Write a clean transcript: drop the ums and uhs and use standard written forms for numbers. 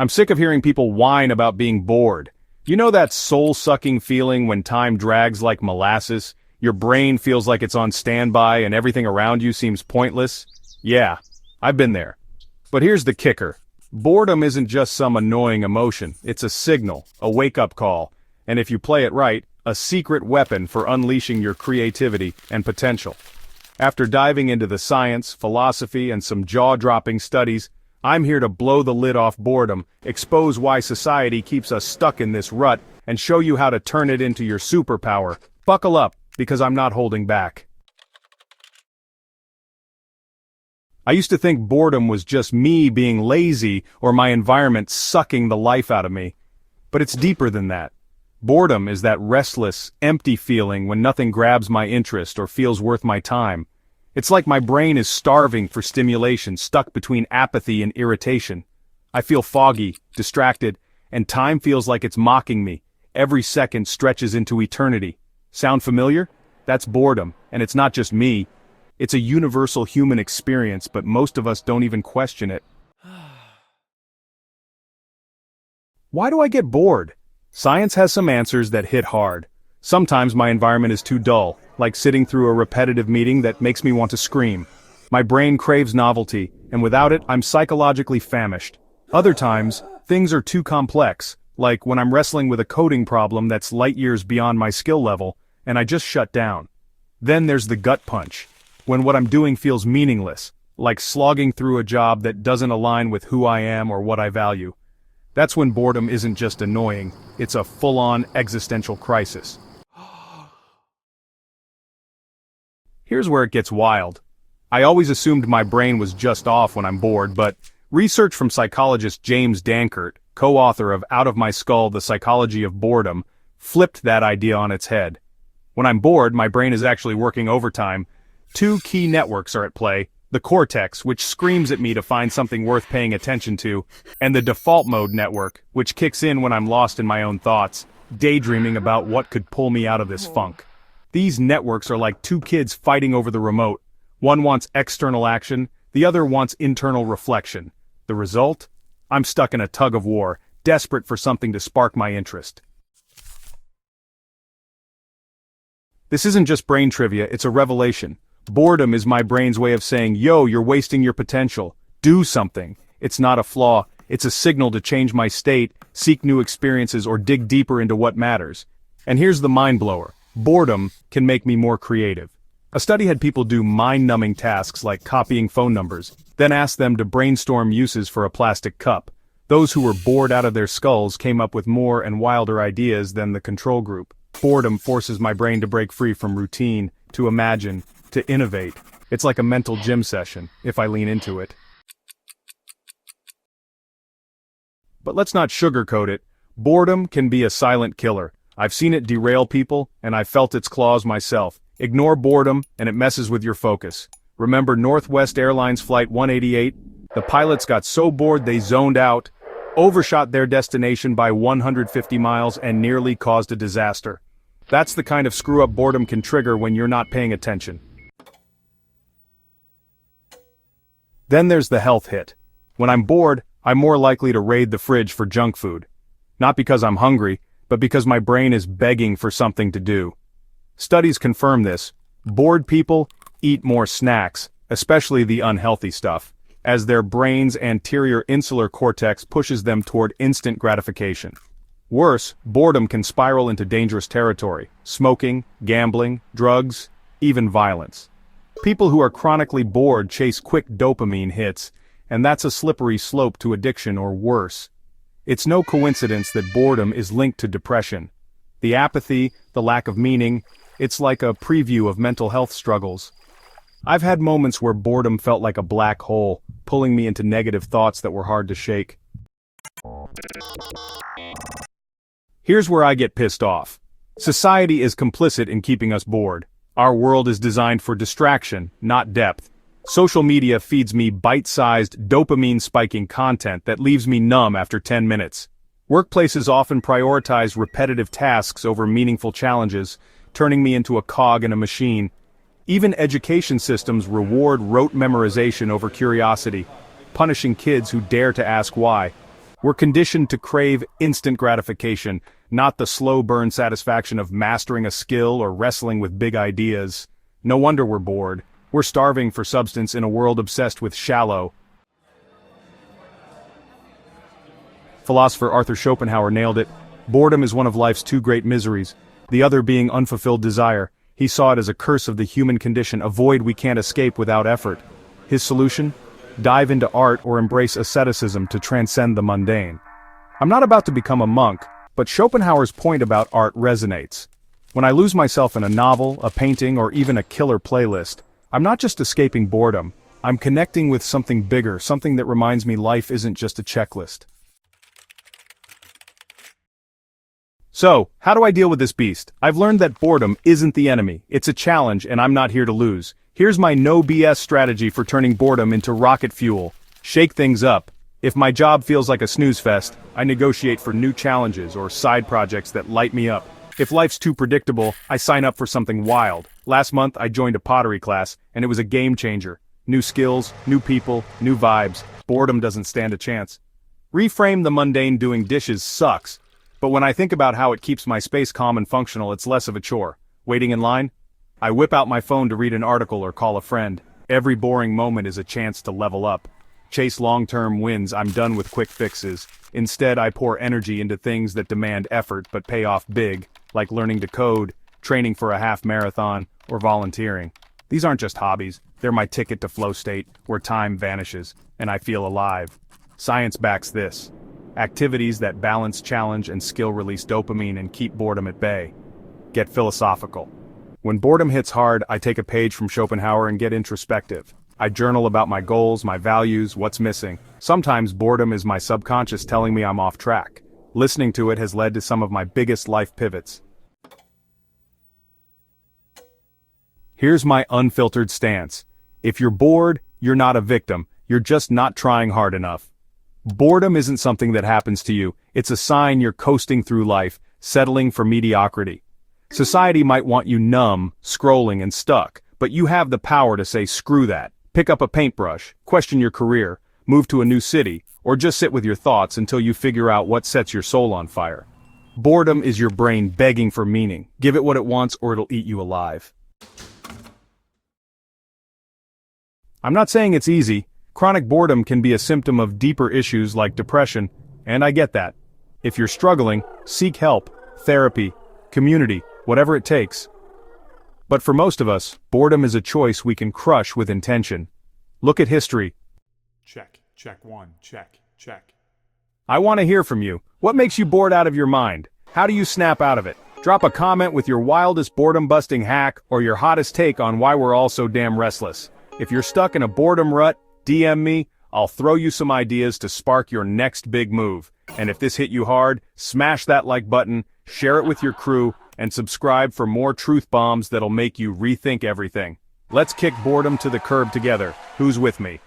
I'm sick of hearing people whine about being bored. You know that soul-sucking feeling when time drags like molasses? Your brain feels like it's on standby and everything around you seems pointless? Yeah, I've been there. But here's the kicker. Boredom isn't just some annoying emotion, it's a signal, a wake-up call, and if you play it right, a secret weapon for unleashing your creativity and potential. After diving into the science, philosophy, and some jaw-dropping studies, I'm here to blow the lid off boredom, expose why society keeps us stuck in this rut, and show you how to turn it into your superpower. Buckle up, because I'm not holding back. I used to think boredom was just me being lazy or my environment sucking the life out of me. But it's deeper than that. Boredom is that restless, empty feeling when nothing grabs my interest or feels worth my time. It's like my brain is starving for stimulation, stuck between apathy and irritation. I feel foggy, distracted, and time feels like it's mocking me. Every second stretches into eternity. Sound familiar? That's boredom, and it's not just me. It's a universal human experience, but most of us don't even question it. Why do I get bored? Science has some answers that hit hard. Sometimes my environment is too dull, like sitting through a repetitive meeting that makes me want to scream. My brain craves novelty, and without it, I'm psychologically famished. Other times, things are too complex, like when I'm wrestling with a coding problem that's light years beyond my skill level, and I just shut down. Then there's the gut punch. When what I'm doing feels meaningless, like slogging through a job that doesn't align with who I am or what I value. That's when boredom isn't just annoying, it's a full-on existential crisis. Here's where it gets wild. I always assumed my brain was just off when I'm bored, but research from psychologist James Dankert, co-author of Out of My Skull: The Psychology of Boredom, flipped that idea on its head. When I'm bored, my brain is actually working overtime. Two key networks are at play, the cortex, which screams at me to find something worth paying attention to, and the default mode network, which kicks in when I'm lost in my own thoughts, daydreaming about what could pull me out of this funk. These networks are like two kids fighting over the remote. One wants external action, the other wants internal reflection. The result? I'm stuck in a tug of war, desperate for something to spark my interest. This isn't just brain trivia, it's a revelation. Boredom is my brain's way of saying, yo, you're wasting your potential. Do something. It's not a flaw, it's a signal to change my state, seek new experiences, or dig deeper into what matters. And here's the mind blower. Boredom can make me more creative. A study had people do mind-numbing tasks like copying phone numbers, then asked them to brainstorm uses for a plastic cup. Those who were bored out of their skulls came up with more and wilder ideas than the control group. Boredom forces my brain to break free from routine, to imagine, to innovate. It's like a mental gym session, if I lean into it. But let's not sugarcoat it. Boredom can be a silent killer. I've seen it derail people, and I've felt its claws myself. Ignore boredom, and it messes with your focus. Remember Northwest Airlines Flight 188? The pilots got so bored they zoned out, overshot their destination by 150 miles, and nearly caused a disaster. That's the kind of screw-up boredom can trigger when you're not paying attention. Then there's the health hit. When I'm bored, I'm more likely to raid the fridge for junk food. Not because I'm hungry, but because my brain is begging for something to do. Studies confirm this. Bored people eat more snacks, especially the unhealthy stuff, as their brain's anterior insular cortex pushes them toward instant gratification. Worse, boredom can spiral into dangerous territory: smoking, gambling, drugs, even violence. People who are chronically bored chase quick dopamine hits, and that's a slippery slope to addiction or worse. It's no coincidence that boredom is linked to depression. The apathy, the lack of meaning, it's like a preview of mental health struggles. I've had moments where boredom felt like a black hole, pulling me into negative thoughts that were hard to shake. Here's where I get pissed off. Society is complicit in keeping us bored. Our world is designed for distraction, not depth. Social media feeds me bite-sized, dopamine-spiking content that leaves me numb after 10 minutes. Workplaces often prioritize repetitive tasks over meaningful challenges, turning me into a cog in a machine. Even education systems reward rote memorization over curiosity, punishing kids who dare to ask why. We're conditioned to crave instant gratification, not the slow burn satisfaction of mastering a skill or wrestling with big ideas. No wonder we're bored. We're starving for substance in a world obsessed with shallow. Philosopher Arthur Schopenhauer nailed it. Boredom is one of life's two great miseries, the other being unfulfilled desire. He saw it as a curse of the human condition, a void we can't escape without effort. His solution? Dive into art or embrace asceticism to transcend the mundane. I'm not about to become a monk, but Schopenhauer's point about art resonates. When I lose myself in a novel, a painting, or even a killer playlist, I'm not just escaping boredom, I'm connecting with something bigger, something that reminds me life isn't just a checklist. So, how do I deal with this beast? I've learned that boredom isn't the enemy, it's a challenge and I'm not here to lose. Here's my no BS strategy for turning boredom into rocket fuel. Shake things up. If my job feels like a snooze fest, I negotiate for new challenges or side projects that light me up. If life's too predictable, I sign up for something wild. Last month I joined a pottery class, and it was a game changer. New skills, new people, new vibes. Boredom doesn't stand a chance. Reframe the mundane doing dishes sucks. But when I think about how it keeps my space calm and functional, it's less of a chore. Waiting in line? I whip out my phone to read an article or call a friend. Every boring moment is a chance to level up. Chase long-term wins, I'm done with quick fixes. Instead, I pour energy into things that demand effort but pay off big, like learning to code, training for a half marathon, or volunteering. These aren't just hobbies, they're my ticket to flow state, where time vanishes, and I feel alive. Science backs this. Activities that balance challenge and skill release dopamine and keep boredom at bay. Get philosophical. When boredom hits hard, I take a page from Schopenhauer and get introspective. I journal about my goals, my values, what's missing. Sometimes boredom is my subconscious telling me I'm off track. Listening to it has led to some of my biggest life pivots. Here's my unfiltered stance. If you're bored, you're not a victim, you're just not trying hard enough. Boredom isn't something that happens to you, it's a sign you're coasting through life, settling for mediocrity. Society might want you numb, scrolling and stuck, but you have the power to say screw that. Pick up a paintbrush, question your career, move to a new city, or just sit with your thoughts until you figure out what sets your soul on fire. Boredom is your brain begging for meaning. Give it what it wants or it'll eat you alive. I'm not saying it's easy. Chronic boredom can be a symptom of deeper issues like depression, and I get that. If you're struggling, seek help, therapy, community, whatever it takes. But for most of us, boredom is a choice we can crush with intention. Look at history. Check one, check. I want to hear from you. What makes you bored out of your mind? How do you snap out of it? Drop a comment with your wildest boredom-busting hack or your hottest take on why we're all so damn restless. If you're stuck in a boredom rut, DM me, I'll throw you some ideas to spark your next big move. And if this hit you hard, smash that like button, share it with your crew, and subscribe for more truth bombs that'll make you rethink everything. Let's kick boredom to the curb together. Who's with me?